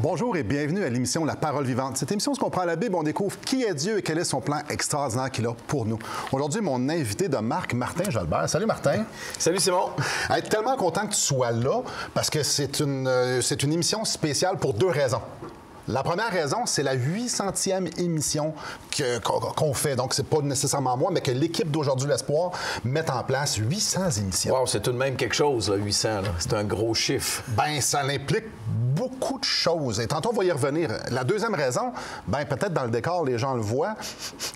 Bonjour et bienvenue à l'émission La Parole vivante. Cette émission, on se comprend la Bible, on découvre qui est Dieu et quel est son plan extraordinaire qu'il a pour nous. Aujourd'hui, mon invité de marque, Martin Jalbert. Salut Martin. Salut Simon. Tellement content que tu sois là parce que c'est une émission spéciale pour deux raisons. La première raison, c'est la 800e émission qu'on fait. Donc, c'est pas nécessairement moi, mais que l'équipe d'Aujourd'hui l'Espoir met en place 800 émissions. Wow, c'est tout de même quelque chose, là, 800. C'est un gros chiffre. Bien, ça implique beaucoup de choses. Et tantôt, on va y revenir. La deuxième raison, bien, peut-être dans le décor, les gens le voient,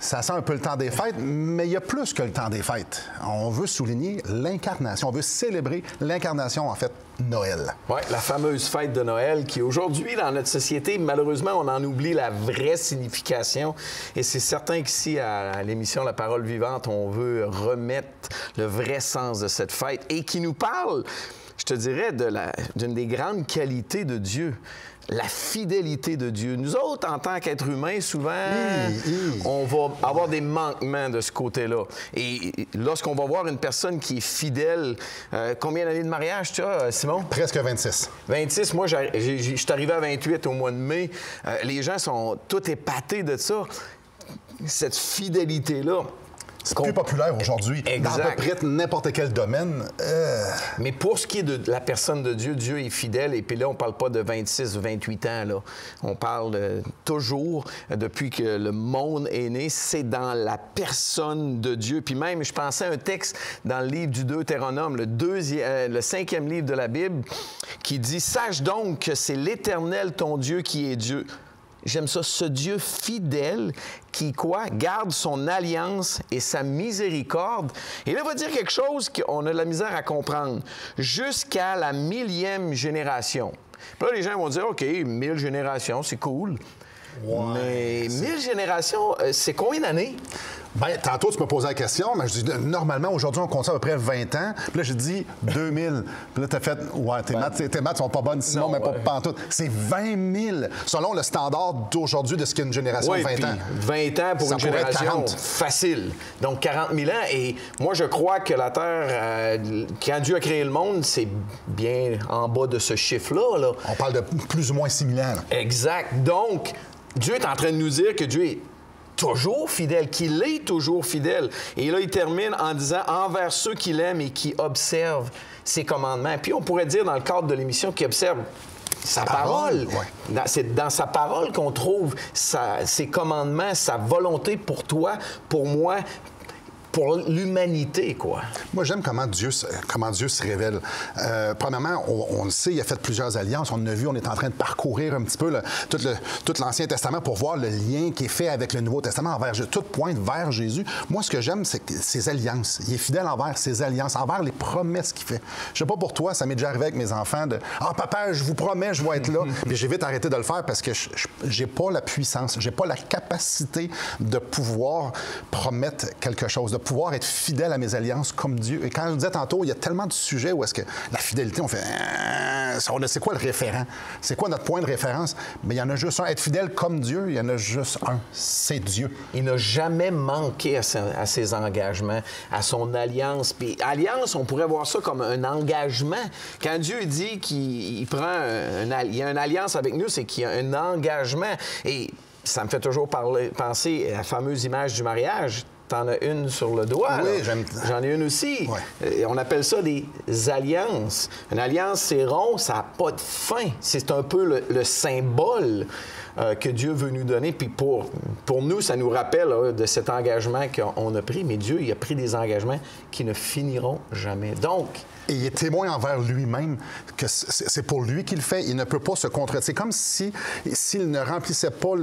ça sent un peu le temps des fêtes, mais il y a plus que le temps des fêtes. On veut souligner l'incarnation. On veut célébrer l'incarnation, en fait, Noël. Oui, la fameuse fête de Noël qui, aujourd'hui, dans notre société, malheureusement, on en oublie la vraie signification. Et c'est certain qu'ici, à l'émission La Parole vivante, on veut remettre le vrai sens de cette fête et qui nous parle, je te dirais, d'une des grandes qualités de Dieu. La fidélité de Dieu. Nous autres, en tant qu'êtres humains, souvent, on va avoir des manquements de ce côté-là. Et lorsqu'on va voir une personne qui est fidèle, combien d'années de mariage tu as, Simon? Presque 26. 26. Moi, je suis arrivé à 28 au mois de mai. Les gens sont tous épatés de ça. Cette fidélité-là. C'est plus populaire aujourd'hui. Dans à peu près n'importe quel domaine. Mais pour ce qui est de la personne de Dieu, Dieu est fidèle. Et puis là, on ne parle pas de 26 ou 28 ans. Là. On parle toujours, depuis que le monde est né, c'est dans la personne de Dieu. Puis même, je pensais à un texte dans le livre du Deutéronome, le 5e livre de la Bible, qui dit « Sache donc que c'est l'Éternel ton Dieu qui est Dieu. » J'aime ça, ce Dieu fidèle qui, quoi, garde son alliance et sa miséricorde. Et là, il va dire quelque chose qu'on a de la misère à comprendre. Jusqu'à la 1000e génération. Puis là, les gens vont dire, OK, 1000 générations, c'est cool. Ouais, mais 1000 générations, c'est combien d'années? Bien, tantôt, tu me posais la question, mais je dis, normalement, aujourd'hui, on compte ça à peu près 20 ans. Puis là, j'ai dit 2000. Puis là, tu as fait, ouais, tes maths sont pas bonnes, sinon, mais pas pantoute. C'est 20 000, selon le standard d'aujourd'hui de ce qu'est une génération de 20 ans. 20 ans pour ça une génération 40. Facile. Donc, 40 000 ans. Et moi, je crois que la Terre, quand Dieu a créé le monde, c'est bien en bas de ce chiffre-là. Là. On parle de plus ou moins 6 000 ans. Là. Exact. Donc, Dieu est en train de nous dire que Dieu est toujours fidèle, qu'il est toujours fidèle. Et là, il termine en disant « envers ceux qui l'aiment et qui observent ses commandements ». Puis on pourrait dire dans le cadre de l'émission qui observe sa parole. Ouais. C'est dans sa parole qu'on trouve ses commandements, sa volonté pour toi, pour moi, pour l'humanité, quoi. Moi, j'aime comment Dieu se révèle. Premièrement, on le sait, il a fait plusieurs alliances. On l'a vu, on est en train de parcourir un petit peu tout l'Ancien Testament pour voir le lien qui est fait avec le Nouveau Testament envers Jésus. Tout pointe vers Jésus. Moi, ce que j'aime, c'est ses alliances. Il est fidèle envers ses alliances, envers les promesses qu'il fait. Je sais pas pour toi, ça m'est déjà arrivé avec mes enfants de « Ah, papa, je vous promets, je vais être là. » Puis j'ai vite arrêté de le faire parce que j'ai pas la puissance, j'ai pas la capacité de pouvoir promettre quelque chose, de pouvoir être fidèle à mes alliances comme Dieu. Et quand je le disais tantôt, il y a tellement de sujets où est-ce que la fidélité, on fait c'est quoi le référent? C'est quoi notre point de référence? Mais il y en a juste un. Être fidèle comme Dieu, il y en a juste un. C'est Dieu. Il n'a jamais manqué à ses engagements, à son alliance. Puis alliance, on pourrait voir ça comme un engagement. Quand Dieu dit qu'il prend il y a une alliance avec nous, c'est qu'il y a un engagement. Et ça me fait toujours penser à la fameuse image du mariage. T'en as une sur le doigt. Oui, j'en ai une aussi. Ouais. On appelle ça des alliances. Une alliance, c'est rond, ça n'a pas de fin. C'est un peu le symbole que Dieu veut nous donner. Puis pour nous, ça nous rappelle de cet engagement qu'on a pris. Mais Dieu, il a pris des engagements qui ne finiront jamais. Donc, et il est témoin envers lui-même que c'est pour lui qu'il le fait. Il ne peut pas se contredire. C'est comme s'il ne remplissait pas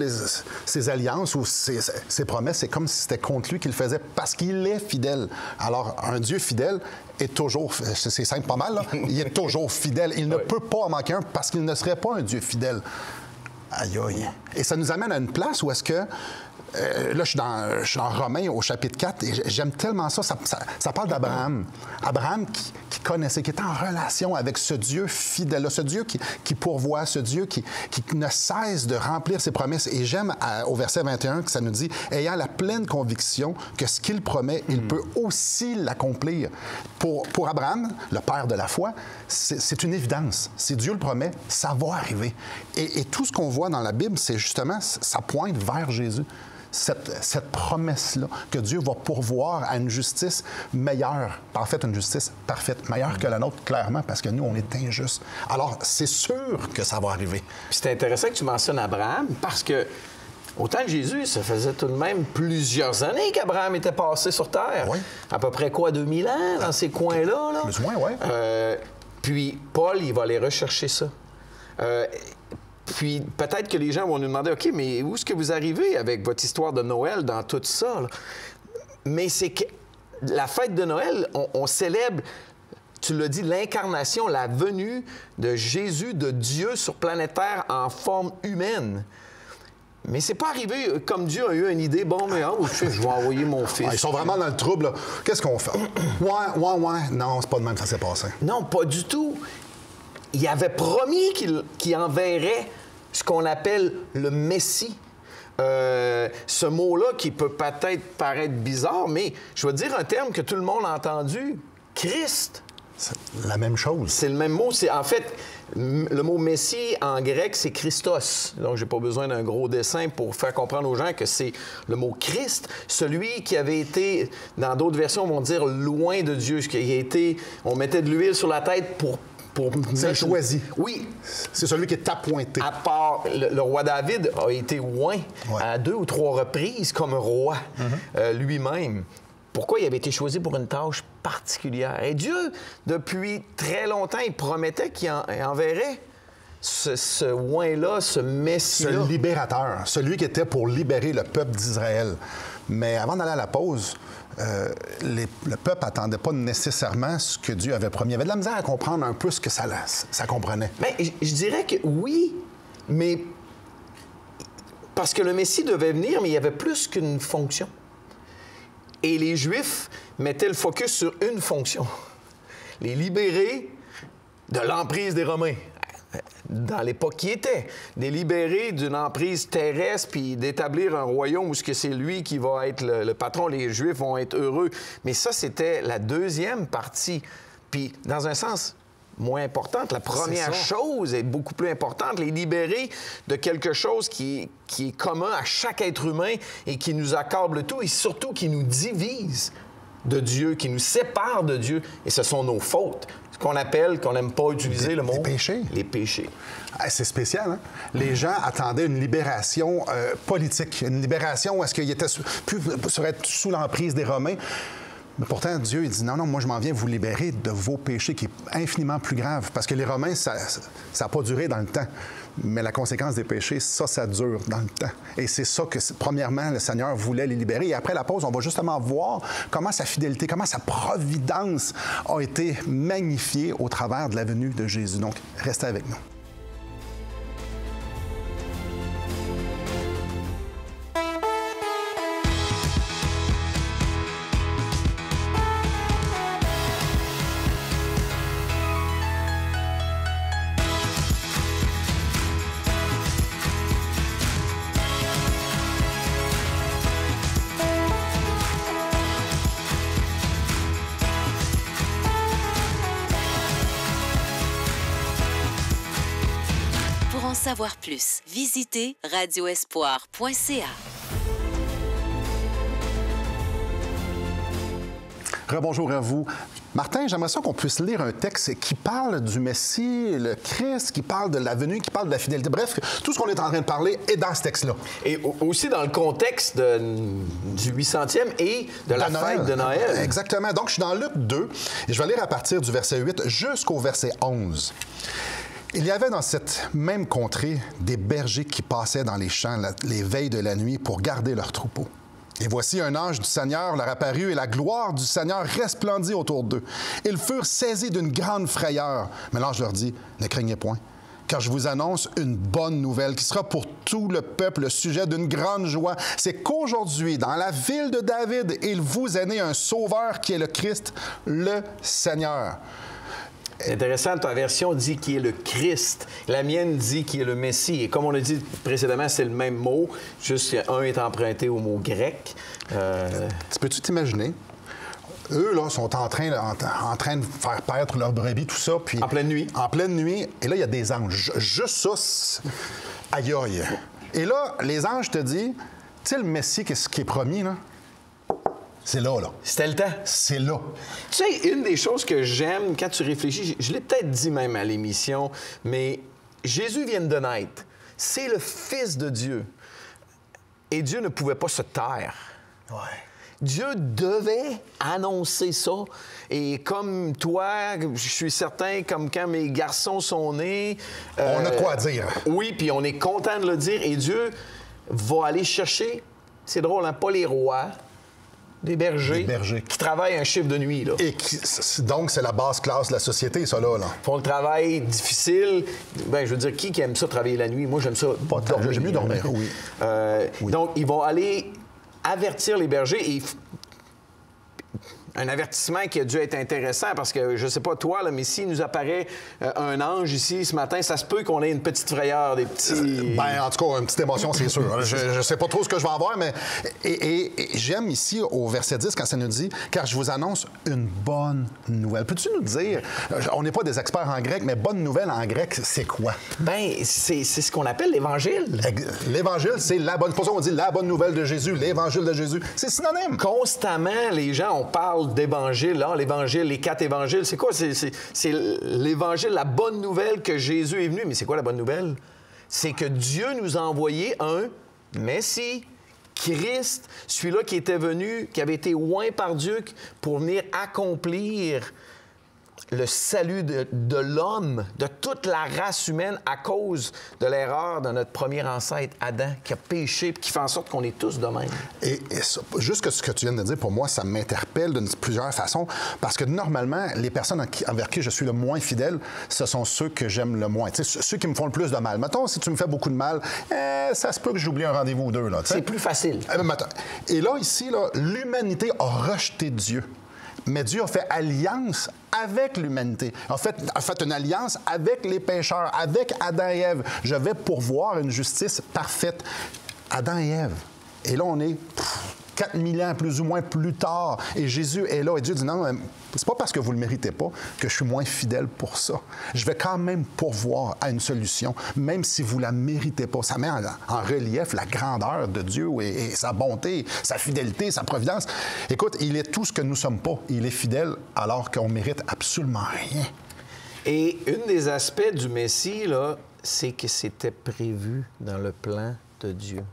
ses alliances ou ses promesses, c'est comme si c'était contre lui qu'il le faisait parce qu'il est fidèle. Alors, un Dieu fidèle est toujours, c'est simple pas mal, là, il est toujours fidèle. Il ne peut pas en manquer un parce qu'il ne serait pas un Dieu fidèle. Aïe, aïe. Et ça nous amène à une place où est-ce que là, je suis dans Romains au chapitre 4 et j'aime tellement ça. Ça parle d'Abraham. Abraham qui connaissait, qui était en relation avec ce Dieu fidèle, ce Dieu qui pourvoit, ce Dieu qui ne cesse de remplir ses promesses. Et j'aime au verset 21 que ça nous dit « Ayant la pleine conviction que ce qu'il promet, il peut aussi l'accomplir. » Pour Abraham, le père de la foi, c'est une évidence. Si Dieu le promet, ça va arriver. Et tout ce qu'on voit dans la Bible, c'est justement, ça pointe vers Jésus. Cette promesse-là, que Dieu va pourvoir à une justice meilleure, en fait une justice parfaite, meilleure que la nôtre, clairement, parce que nous, on est injustes. Alors, c'est sûr que ça va arriver. Puis c'est intéressant que tu mentionnes Abraham, parce que autant que Jésus, ça faisait tout de même plusieurs années qu'Abraham était passé sur Terre. Oui. À peu près quoi, 2000 ans, dans ces coins-là? Là? Plus ou moins, oui. Puis Paul, il va aller rechercher ça. Puis peut-être que les gens vont nous demander, OK, mais où est-ce que vous arrivez avec votre histoire de Noël dans tout ça? Là? Mais c'est que la fête de Noël, on célèbre, tu l'as dit, l'incarnation, la venue de Jésus, de Dieu sur planète Terre en forme humaine. Mais c'est pas arrivé comme Dieu a eu une idée, bon, mais je vais envoyer mon fils. Ils sont vraiment dans le trouble, là. Qu'est-ce qu'on fait? Ouais. Non, c'est pas de même que ça s'est passé. Non, pas du tout. Il avait promis qu'il enverrait ce qu'on appelle le Messie. Ce mot-là qui peut peut-être paraître bizarre, mais je vais dire un terme que tout le monde a entendu, Christ. C'est la même chose. C'est le même mot. En fait, le mot Messie en grec, c'est Christos. Donc, j'ai pas besoin d'un gros dessin pour faire comprendre aux gens que c'est le mot Christ, celui qui avait été, dans d'autres versions, on va dire loin de Dieu, qui a été, on mettait de l'huile sur la tête pour c'est choisi. Oui. C'est celui qui est appointé. À part, le roi David a été oint à 2 ou 3 reprises comme roi lui-même. Pourquoi il avait été choisi pour une tâche particulière? Et Dieu, depuis très longtemps, il promettait qu'il enverrait ce oint-là, ce Messie-là. Ce libérateur, celui qui était pour libérer le peuple d'Israël. Mais avant d'aller à la pause, le peuple n'attendait pas nécessairement ce que Dieu avait promis. Il avait de la misère à comprendre un peu ce que ça comprenait. Bien, je dirais que oui, mais parce que le Messie devait venir, mais il y avait plus qu'une fonction. Et les Juifs mettaient le focus sur une fonction. Les libérer de l'emprise des Romains. Dans l'époque qui était, les libérer d'une emprise terrestre puis d'établir un royaume où c'est lui qui va être le patron, les Juifs vont être heureux. Mais ça, c'était la deuxième partie. Puis, dans un sens moins importante, la première chose est beaucoup plus importante, les libérer de quelque chose qui est commun à chaque être humain et qui nous accable tout et surtout qui nous divise de Dieu, qui nous sépare de Dieu. Et ce sont nos fautes. Ce qu'on appelle, qu'on n'aime pas utiliser le mot... Les péchés. Les péchés. C'est spécial, hein? Les gens attendaient une libération politique, une libération où est-ce qu'ils étaient seraient sous l'emprise des Romains. Mais pourtant, Dieu, il dit, non, moi, je m'en viens vous libérer de vos péchés, qui est infiniment plus grave. Parce que les Romains, ça n'a pas duré dans le temps. Mais la conséquence des péchés, ça dure dans le temps. Et c'est ça que, premièrement, le Seigneur voulait les libérer. Et après la pause, on va justement voir comment sa fidélité, comment sa providence a été magnifiée au travers de la venue de Jésus. Donc, restez avec nous. Pour en savoir plus, visitez radioespoir.ca. Rebonjour à vous. Martin, j'aimerais ça qu'on puisse lire un texte qui parle du Messie, le Christ, qui parle de la venue, qui parle de la fidélité. Bref, tout ce qu'on est en train de parler est dans ce texte-là. Et aussi dans le contexte du 800e et de la fête de Noël. Exactement. Donc, je suis dans Luc 2 et je vais lire à partir du verset 8 jusqu'au verset 11. Il y avait dans cette même contrée des bergers qui passaient dans les champs les veilles de la nuit pour garder leurs troupeaux. Et voici un ange du Seigneur leur apparut et la gloire du Seigneur resplendit autour d'eux. Ils furent saisis d'une grande frayeur. Mais l'ange leur dit, ne craignez point, car je vous annonce une bonne nouvelle qui sera pour tout le peuple le sujet d'une grande joie. C'est qu'aujourd'hui, dans la ville de David, il vous est né un sauveur qui est le Christ, le Seigneur. C'est intéressant, ta version dit qu'il est le Christ. La mienne dit qu'il est le Messie. Et comme on a dit précédemment, c'est le même mot, juste un est emprunté au mot grec. Peux-tu t'imaginer? Eux, là, sont en train de faire paître leur brebis, tout ça. Puis, en pleine nuit. En pleine nuit. Et là, il y a des anges. Juste ça, aïe aïe. Et là, les anges te disent, tu sais, le Messie qui est promis, là, c'est là, là. C'était le temps. C'est là. Tu sais, une des choses que j'aime quand tu réfléchis, je l'ai peut-être dit même à l'émission, mais Jésus vient de naître. C'est le Fils de Dieu. Et Dieu ne pouvait pas se taire. Ouais. Dieu devait annoncer ça. Et comme toi, je suis certain, comme quand mes garçons sont nés... on a de quoi dire. Oui, puis on est content de le dire. Et Dieu va aller chercher, c'est drôle, hein, pas les rois, des bergers qui travaillent un chiffre de nuit. Là. Et donc, c'est la basse classe de la société, ça, là. Ils font le travail difficile. Bien, je veux dire, qui aime ça, travailler la nuit? Moi, j'aime ça. Pas dormir. J'aime mieux dormir, oui. Oui. Donc, ils vont aller avertir les bergers et un avertissement qui a dû être intéressant parce que, je sais pas toi, là, mais s'il nous apparaît un ange ici ce matin, ça se peut qu'on ait une petite frayeur, des petits... Ben, en tout cas, une petite émotion, c'est sûr. Je sais pas trop ce que je vais avoir, mais... Et j'aime ici, au verset 10, quand ça nous dit « Car je vous annonce une bonne nouvelle ». Peux-tu nous dire, on n'est pas des experts en grec, mais bonne nouvelle en grec, c'est quoi? Ben, c'est ce qu'on appelle l'Évangile. L'Évangile, c'est la bonne... C'est pour ça qu'on dit la bonne nouvelle de Jésus, l'Évangile de Jésus. C'est synonyme. Constamment, les gens, on parle d'évangile, là, l'Évangile, les 4 évangiles. C'est quoi? C'est l'Évangile, la bonne nouvelle que Jésus est venu. Mais c'est quoi la bonne nouvelle? C'est que Dieu nous a envoyé un Messie, Christ, celui-là qui était venu, qui avait été oint par Dieu pour venir accomplir le salut de l'homme, de toute la race humaine à cause de l'erreur de notre premier ancêtre, Adam, qui a péché et qui fait en sorte qu'on est tous de même. Et ça, juste ce que tu viens de dire, pour moi, ça m'interpelle de plusieurs façons, parce que normalement, les personnes envers qui je suis le moins fidèle, ce sont ceux que j'aime le moins. Tu sais, ceux qui me font le plus de mal. Mettons, si tu me fais beaucoup de mal, ça se peut que j'oublie un rendez-vous ou deux. Là, c'est plus facile. Et là, ici, là, l'humanité a rejeté Dieu. Mais Dieu a fait alliance avec l'humanité. A fait une alliance avec les pécheurs, avec Adam et Ève. Je vais pourvoir une justice parfaite. Adam et Ève. Et là, on est 4000 ans plus ou moins plus tard. Et Jésus est là. Et Dieu dit non, c'est pas parce que vous le méritez pas que je suis moins fidèle pour ça. Je vais quand même pourvoir à une solution, même si vous la méritez pas. Ça met en relief la grandeur de Dieu et sa bonté, sa fidélité, sa providence. Écoute, il est tout ce que nous sommes pas. Il est fidèle alors qu'on mérite absolument rien. Et un des aspects du Messie, là, c'est que c'était prévu dans le plan de Dieu.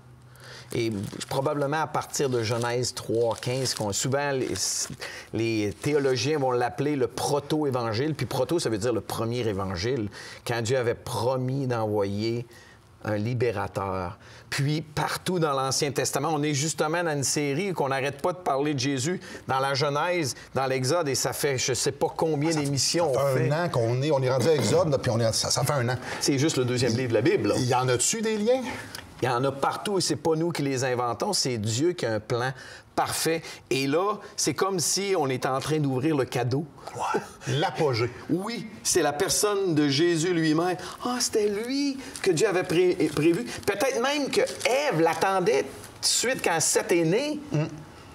Et probablement à partir de Genèse 3:15, souvent les théologiens vont l'appeler le proto-évangile. Puis proto, ça veut dire le premier évangile, quand Dieu avait promis d'envoyer un libérateur. Puis, partout dans l'Ancien Testament, on est justement dans une série qu'on n'arrête pas de parler de Jésus dans la Genèse, dans l'Exode, et ça fait je ne sais pas combien d'émissions on fait. Un an qu'on est rendu à Exode, puis ça fait un an. C'est juste le deuxième livre de la Bible. Là. Il y en a-tu des liens? Il y en a partout et c'est pas nous qui les inventons, c'est Dieu qui a un plan parfait. Et là, c'est comme si on était en train d'ouvrir le cadeau. Ouais. L'apogée. Oui, c'est la personne de Jésus lui-même. Ah, c'était lui que Dieu avait prévu. Peut-être même que Ève l'attendait tout de suite quand Seth est né.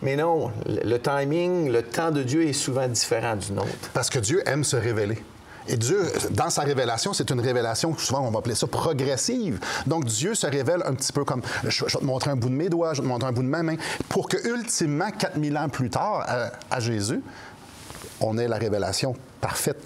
Mais non, le timing, le temps de Dieu est souvent différent du nôtre. Parce que Dieu aime se révéler. Et Dieu, dans sa révélation, c'est une révélation, souvent on va appeler ça progressive. Donc Dieu se révèle un petit peu comme, je vais te montrer un bout de mes doigts, je vais te montrer un bout de ma main, pour que ultimement, 4000 ans plus tard, à Jésus, on ait la révélation parfaite.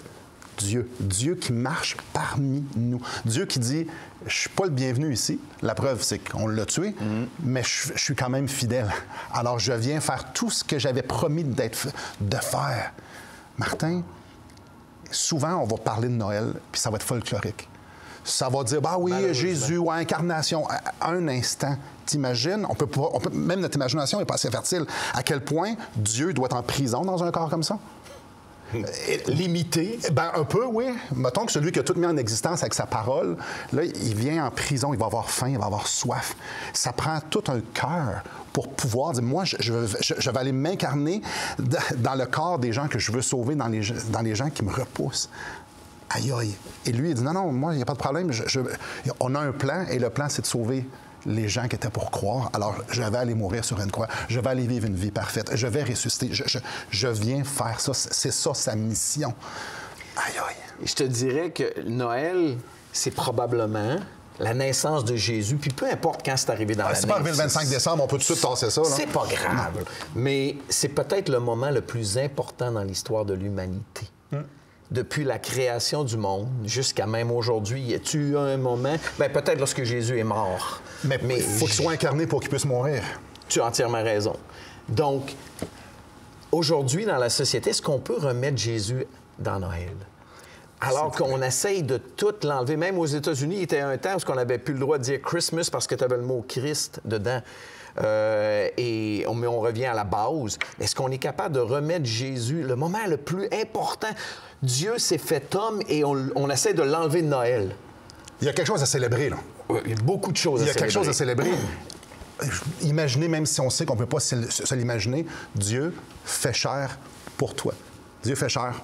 Dieu qui marche parmi nous. Dieu qui dit, je ne suis pas le bienvenu ici. La preuve, c'est qu'on l'a tué, mais je suis quand même fidèle. Alors je viens faire tout ce que j'avais promis de faire. Martin, souvent, on va parler de Noël, puis ça va être folklorique. Ça va dire, bah oui, Jésus ou incarnation. Un instant, t'imagines, même notre imagination n'est pas assez fertile. À quel point Dieu doit être en prison dans un corps comme ça? Limité? Ben un peu, oui. Mettons que celui qui a tout mis en existence avec sa parole, là, il vient en prison, il va avoir faim, il va avoir soif. Ça prend tout un cœur pour pouvoir dire, moi, je vais aller m'incarner dans le corps des gens que je veux sauver, dans les gens qui me repoussent. Aïe, aïe. Et lui, il dit, non, moi, il n'y a pas de problème. On a un plan, et le plan, c'est de sauver les gens qui étaient pour croire. Alors, je vais aller mourir sur une croix. Je vais aller vivre une vie parfaite. Je vais ressusciter. Je viens faire ça. C'est ça, sa mission. Aïe, aïe. Je te dirais que Noël, c'est probablement la naissance de Jésus, puis peu importe quand c'est arrivé dans l'année. C'est pas arrivé le 25 décembre, on peut tout de suite tasser ça. C'est pas grave. Mais c'est peut-être le moment le plus important dans l'histoire de l'humanité. Depuis la création du monde jusqu'à même aujourd'hui, y a-t-il eu un moment? Bien, peut-être lorsque Jésus est mort. Mais il faut qu'il soit incarné pour qu'il puisse mourir. Tu as entièrement raison. Donc, aujourd'hui, dans la société, est-ce qu'on peut remettre Jésus dans Noël? Alors qu'on essaye de tout l'enlever. Même aux États-Unis, il était un temps où on n'avait plus le droit de dire Christmas parce que tu avais le mot Christ dedans. Mais on revient à la base. Est-ce qu'on est capable de remettre Jésus, le moment le plus important? Dieu s'est fait homme et on essaie de l'enlever de Noël. Il y a quelque chose à célébrer, là. Il y a beaucoup de choses à célébrer. Il y a quelque chose à célébrer. Imaginez, même si on sait qu'on ne peut pas se l'imaginer, Dieu fait chair pour toi. Dieu fait chair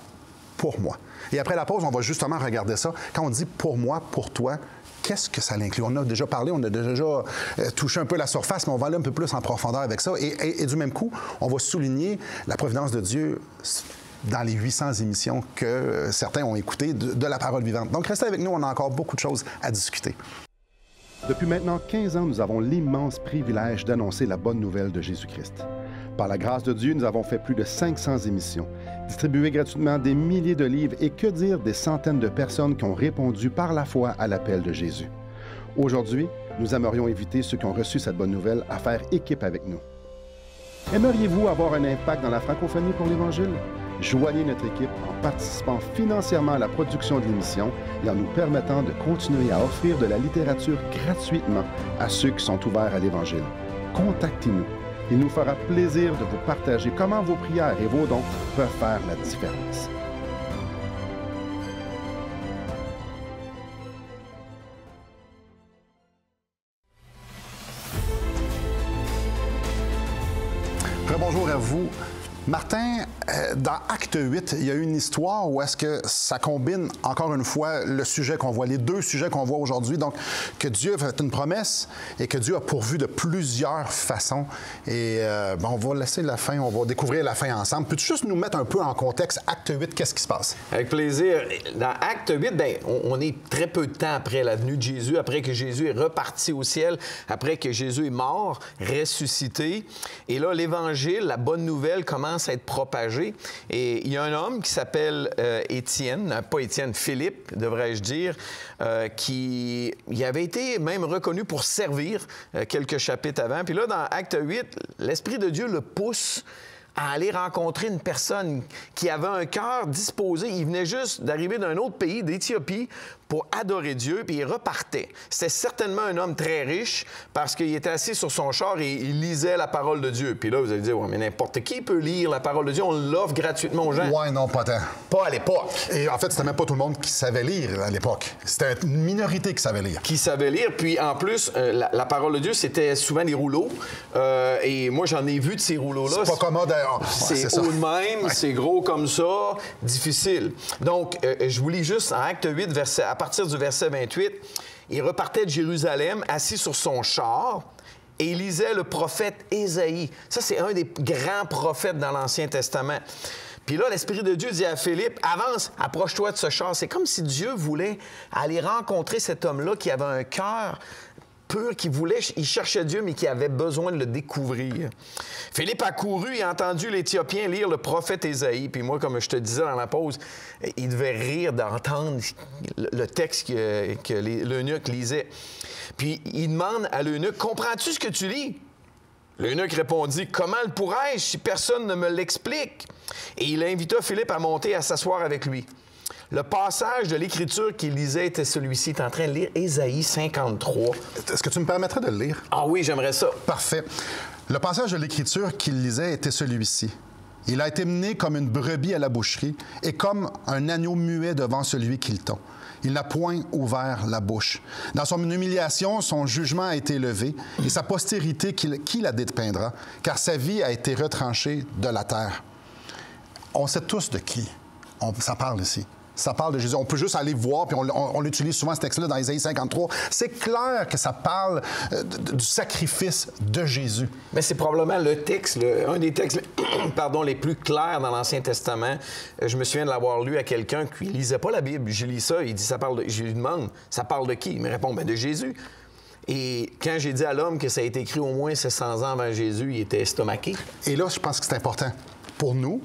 pour moi. Et après la pause, on va justement regarder ça. Quand on dit « pour moi, pour toi », qu'est-ce que ça l'inclut? On a déjà parlé, on a déjà touché un peu la surface, mais on va aller un peu plus en profondeur avec ça. Et du même coup, on va souligner la providence de Dieu dans les 800 émissions que certains ont écoutées de la parole vivante. Donc, restez avec nous, on a encore beaucoup de choses à discuter. Depuis maintenant 15 ans, nous avons l'immense privilège d'annoncer la bonne nouvelle de Jésus-Christ. Par la grâce de Dieu, nous avons fait plus de 500 émissions, distribué gratuitement des milliers de livres et que dire des centaines de personnes qui ont répondu par la foi à l'appel de Jésus. Aujourd'hui, nous aimerions inviter ceux qui ont reçu cette bonne nouvelle à faire équipe avec nous. Aimeriez-vous avoir un impact dans la francophonie pour l'Évangile? Joignez notre équipe en participant financièrement à la production de l'émission et en nous permettant de continuer à offrir de la littérature gratuitement à ceux qui sont ouverts à l'Évangile. Contactez-nous. Il nous fera plaisir de vous partager comment vos prières et vos dons peuvent faire la différence. Bonjour à vous. Martin, dans Acte 8, il y a une histoire où est-ce que ça combine, encore une fois, le sujet qu'on voit, les deux sujets qu'on voit aujourd'hui. Donc, que Dieu a fait une promesse et que Dieu a pourvu de plusieurs façons. Et on va laisser la fin, on va découvrir la fin ensemble. Peux-tu juste nous mettre un peu en contexte, Acte 8, qu'est-ce qui se passe? Avec plaisir. Dans Acte 8, bien, on est très peu de temps après la venue de Jésus, après que Jésus est reparti au ciel, après que Jésus est mort, ressuscité. Et là, l'Évangile, la bonne nouvelle, commence à être propagé. Et il y a un homme qui s'appelle Philippe, devrais-je dire, qui avait été même reconnu pour servir quelques chapitres avant. Puis là, dans Acte 8, l'Esprit de Dieu le pousse à aller rencontrer une personne qui avait un cœur disposé. Il venait juste d'arriver d'un autre pays, d'Éthiopie, pour adorer Dieu, puis il repartait. C'était certainement un homme très riche parce qu'il était assis sur son char et il lisait la parole de Dieu. Puis là, vous allez dire, ouais, mais n'importe qui peut lire la parole de Dieu. On l'offre gratuitement aux gens. Ouais, non, pas tant. Pas à l'époque. Et en fait, c'était même pas tout le monde qui savait lire à l'époque. C'était une minorité qui savait lire. Qui savait lire. Puis en plus, la parole de Dieu, c'était souvent des rouleaux. Et moi, j'en ai vu de ces rouleaux-là. C'est pas commode. C'est haut de même, c'est gros comme ça, difficile. Donc, je vous lis juste en Acte 8, à partir du verset 28, il repartait de Jérusalem, assis sur son char, et il lisait le prophète Ésaïe. Ça, c'est un des grands prophètes dans l'Ancien Testament. Puis là, l'Esprit de Dieu dit à Philippe, « Avance, approche-toi de ce char. » C'est comme si Dieu voulait aller rencontrer cet homme-là qui avait un cœur pur, il cherchait Dieu, mais qui avait besoin de le découvrir. Philippe a couru et a entendu l'Éthiopien lire le prophète Ésaïe. Puis moi, comme je te disais dans la pause, il devait rire d'entendre le texte que l'eunuque lisait. Puis il demande à l'eunuque, « Comprends-tu ce que tu lis? » L'eunuque répondit, « Comment le pourrais-je si personne ne me l'explique? » Et il invita Philippe à monter et à s'asseoir avec lui. Le passage de l'Écriture qu'il lisait était celui-ci. Il est en train de lire Ésaïe 53. Est-ce que tu me permettrais de le lire? Ah oui, j'aimerais ça. Parfait. Le passage de l'Écriture qu'il lisait était celui-ci. Il a été mené comme une brebis à la boucherie et comme un agneau muet devant celui qui le tond. Il n'a point ouvert la bouche. Dans son humiliation, son jugement a été levé et sa postérité, qui la dépeindra? Car sa vie a été retranchée de la terre. On sait tous de qui ça parle ici. ça parle de Jésus. On peut juste aller voir, puis on l'utilise souvent, ce texte-là, dans Isaïe 53. C'est clair que ça parle du sacrifice de Jésus. Mais c'est probablement le texte, un des textes les plus clairs dans l'Ancien Testament. Je me souviens de l'avoir lu à quelqu'un qui ne lisait pas la Bible. Je lis ça, il dit, je lui demande, ça parle de qui? Il me répond, de Jésus. Et quand j'ai dit à l'homme que ça a été écrit au moins 700 ans avant Jésus, il était estomaqué. Et là, je pense que c'est important. Pour nous,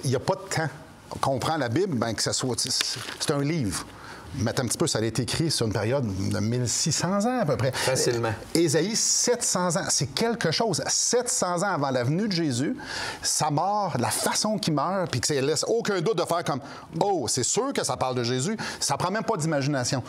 il n'y a pas de temps. Quand on prend la Bible, que ça soit... C'est un livre. Mais un petit peu, ça a été écrit sur une période de 1600 ans à peu près. Facilement. Ésaïe, 700 ans. C'est quelque chose. 700 ans avant la venue de Jésus, sa mort, la façon qu'il meurt, puis que ça ne laisse aucun doute de faire comme « Oh, c'est sûr que ça parle de Jésus ». Ça prend même pas d'imagination.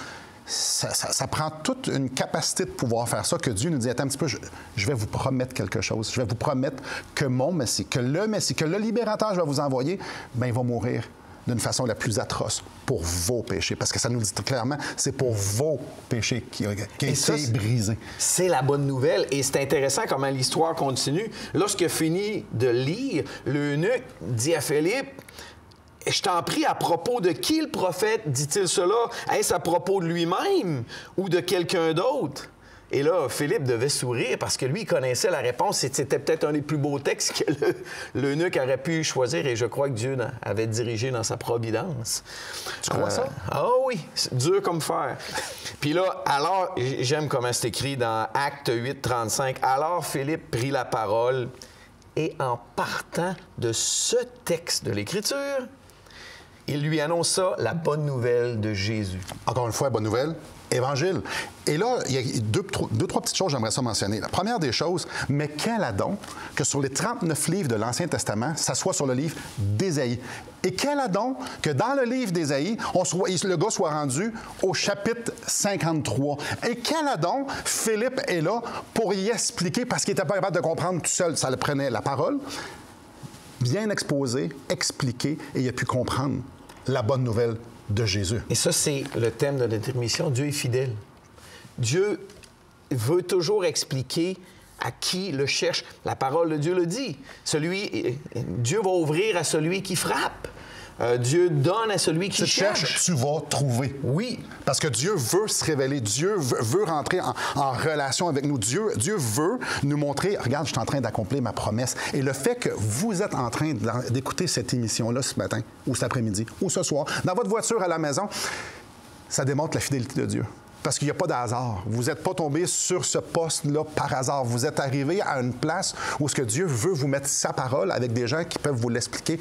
Ça prend toute une capacité de pouvoir faire ça, que Dieu nous dit, attends un petit peu, je vais vous promettre quelque chose. Je vais vous promettre que mon Messie, que le libérateur que je vais vous envoyer, il va mourir d'une façon la plus atroce pour vos péchés. Parce que ça nous dit clairement, c'est pour vos péchés qui a été brisé. C'est la bonne nouvelle. Et c'est intéressant comment l'histoire continue. Lorsqu'il a fini de lire, l'eunuque dit à Philippe, « Je t'en prie, à propos de qui le prophète dit-il cela? Est-ce à propos de lui-même ou de quelqu'un d'autre? » Et là, Philippe devait sourire parce que lui, il connaissait la réponse. C'était peut-être un des plus beaux textes que l'eunuque aurait pu choisir. Et je crois que Dieu avait dirigé dans sa providence. Tu crois ça? Ah oui, c'est dur comme fer. Puis là, alors, j'aime comment c'est écrit dans Acte 8, 35. « Alors Philippe prit la parole et en partant de ce texte de l'Écriture, il lui annonça la bonne nouvelle de Jésus. » Encore une fois, bonne nouvelle, Évangile. Et là, il y a deux, trois petites choses que j'aimerais ça mentionner. La première des choses, mais quel adon que sur les 39 livres de l'Ancien Testament, ça soit sur le livre d'Ésaïe. Et quel adon que dans le livre d'Ésaïe, le gars soit rendu au chapitre 53. Et quel adon Philippe est là pour y expliquer, parce qu'il n'était pas capable de comprendre tout seul. Ça le prenait la parole, bien exposé, expliqué, et il a pu comprendre la bonne nouvelle de Jésus. Et ça, c'est le thème de notre émission. Dieu est fidèle. Dieu veut toujours expliquer à qui le cherche. La parole de Dieu le dit. Dieu va ouvrir à celui qui frappe. Dieu donne à celui qui cherche. Tu vas trouver. Oui. Parce que Dieu veut se révéler. Dieu veut rentrer en relation avec nous. Dieu veut nous montrer, regarde, je suis en train d'accomplir ma promesse. Et le fait que vous êtes en train d'écouter cette émission-là ce matin, ou cet après-midi, ou ce soir, dans votre voiture à la maison, ça démontre la fidélité de Dieu. Parce qu'il n'y a pas de hasard. Vous n'êtes pas tombé sur ce poste-là par hasard. Vous êtes arrivé à une place où ce que Dieu veut vous mettre sa parole avec des gens qui peuvent vous l'expliquer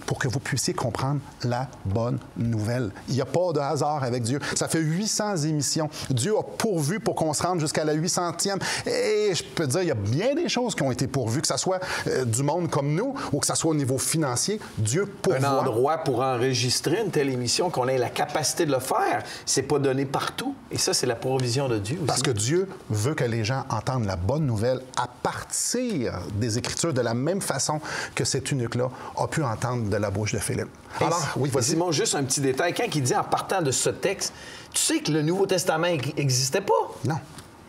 pour que vous puissiez comprendre la bonne nouvelle. Il n'y a pas de hasard avec Dieu. Ça fait 800 émissions. Dieu a pourvu pour qu'on se rende jusqu'à la 800e. Et je peux dire, il y a bien des choses qui ont été pourvues, que ce soit du monde comme nous ou que ce soit au niveau financier. Dieu pourvoit. Un endroit pour enregistrer une telle émission, qu'on ait la capacité de le faire, c'est pas donné partout. Et ça, c'est la provision de Dieu aussi. Parce que Dieu veut que les gens entendent la bonne nouvelle à partir des Écritures, de la même façon que cet eunuque-là a pu entendre de la bouche de Philippe. Alors, oui, vas-y. Simon, juste un petit détail. Quand il dit en partant de ce texte, tu sais que le Nouveau Testament n'existait pas? Non.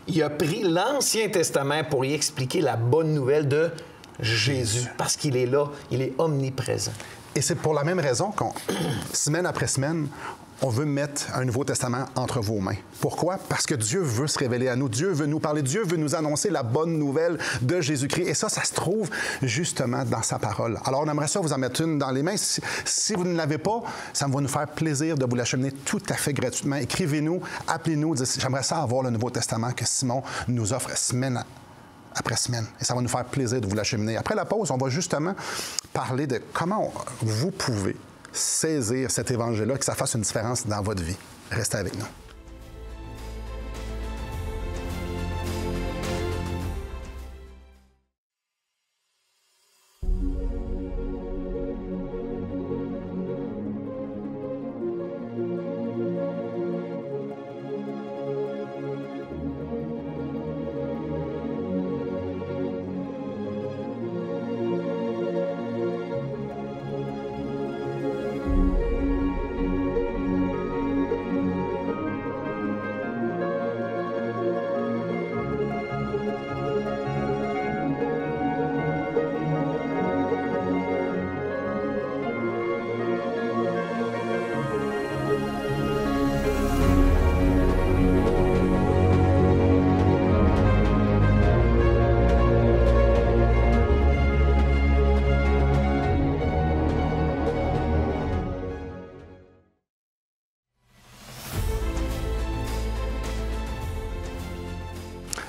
Il a pris l'Ancien Testament pour y expliquer la bonne nouvelle de Jésus. Parce qu'il est là, il est omniprésent. Et c'est pour la même raison qu'on, semaine après semaine, on veut mettre un Nouveau Testament entre vos mains. Pourquoi? Parce que Dieu veut se révéler à nous. Dieu veut nous parler. Dieu veut nous annoncer la bonne nouvelle de Jésus-Christ. Et ça se trouve justement dans sa parole. Alors, on aimerait ça vous en mettre une dans les mains. Si vous ne l'avez pas, ça va nous faire plaisir de vous l'acheminer tout à fait gratuitement. Écrivez-nous, appelez-nous, dites, j'aimerais ça avoir le Nouveau Testament que Simon nous offre semaine après semaine. Et ça va nous faire plaisir de vous l'acheminer. Après la pause, on va justement parler de comment vous pouvez saisir cet évangile-là, que ça fasse une différence dans votre vie. Restez avec nous.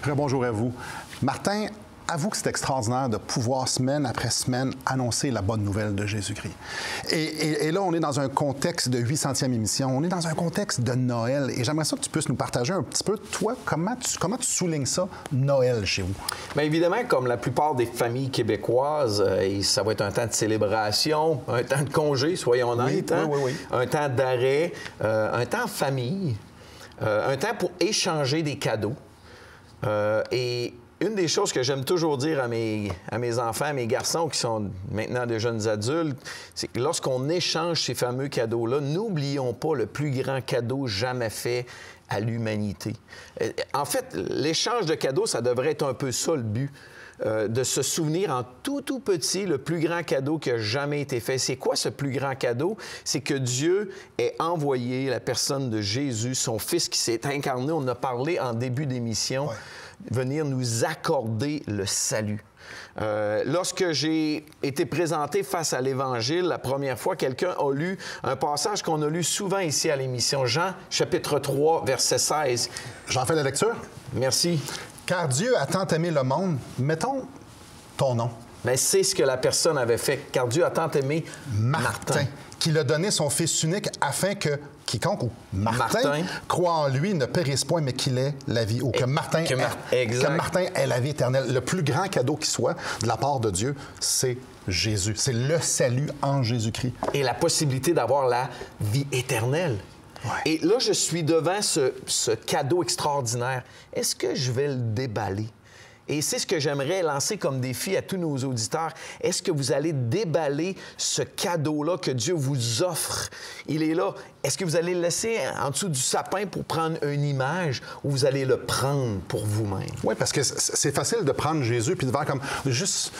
Très bonjour à vous. Martin, avoue que c'est extraordinaire de pouvoir, semaine après semaine, annoncer la bonne nouvelle de Jésus-Christ. Et là, on est dans un contexte de 800e émission. On est dans un contexte de Noël. Et j'aimerais ça que tu puisses nous partager un petit peu, toi, comment tu soulignes ça, Noël, chez vous? Bien évidemment, comme la plupart des familles québécoises, ça va être un temps de célébration, un temps de congé, soyons honnêtes, oui. Un temps d'arrêt, un temps en famille, un temps pour échanger des cadeaux. Et une des choses que j'aime toujours dire à mes enfants, à mes garçons qui sont maintenant de jeunes adultes, c'est que lorsqu'on échange ces fameux cadeaux-là, n'oublions pas le plus grand cadeau jamais fait à l'humanité. En fait, l'échange de cadeaux, ça devrait être un peu ça le but. De se souvenir en tout petit le plus grand cadeau qui a jamais été fait. C'est quoi ce plus grand cadeau? C'est que Dieu ait envoyé la personne de Jésus, son Fils qui s'est incarné, on en a parlé en début d'émission, venir nous accorder le salut. Lorsque j'ai été présenté face à l'Évangile, la première fois, quelqu'un a lu un passage qu'on a lu souvent ici à l'émission, Jean, chapitre 3, verset 16. J'en fais la lecture? Merci. Car Dieu a tant aimé le monde, mettons ton nom. Bien, c'est ce que la personne avait fait, car Dieu a tant aimé Martin. Qu'il a donné son Fils unique afin que quiconque ou Martin croit en lui ne périsse point, mais qu'il ait la vie. Ou que Martin ait la vie éternelle. Le plus grand cadeau qui soit de la part de Dieu, c'est Jésus. C'est le salut en Jésus-Christ. Et la possibilité d'avoir la vie éternelle. Ouais. Et là, je suis devant ce cadeau extraordinaire. Est-ce que je vais le déballer? Et c'est ce que j'aimerais lancer comme défi à tous nos auditeurs. Est-ce que vous allez déballer ce cadeau-là que Dieu vous offre? Il est là. Est-ce que vous allez le laisser en dessous du sapin pour prendre une image ou vous allez le prendre pour vous-même? Oui, parce que c'est facile de prendre Jésus puis de faire comme juste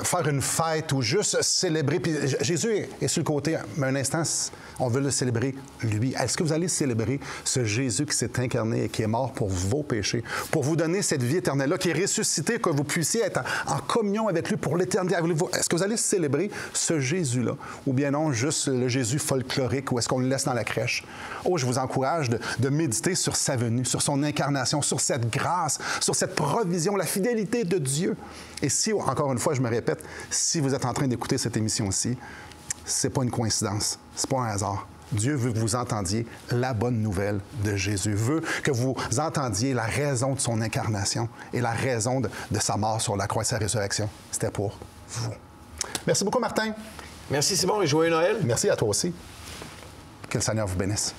faire une fête ou juste célébrer. Puis Jésus est sur le côté, mais un instant, on veut le célébrer, lui. Est-ce que vous allez célébrer ce Jésus qui s'est incarné et qui est mort pour vos péchés, pour vous donner cette vie éternelle-là, qui est ressuscité, que vous puissiez être en communion avec lui pour l'éternité? Est-ce que vous allez célébrer ce Jésus-là? Ou bien non, juste le Jésus folklorique, ou est-ce qu'on le laisse dans la crèche? Oh, je vous encourage de méditer sur sa venue, sur son incarnation, sur cette grâce, sur cette provision, la fidélité de Dieu. Et si, encore une fois, je me répète, si vous êtes en train d'écouter cette émission-ci, c'est pas une coïncidence, c'est pas un hasard. Dieu veut que vous entendiez la bonne nouvelle de Jésus, veut que vous entendiez la raison de son incarnation et la raison de sa mort sur la croix et sa résurrection. C'était pour vous. Merci beaucoup, Martin. Merci, Simon, et joyeux Noël. Merci à toi aussi. Que le Seigneur vous bénisse.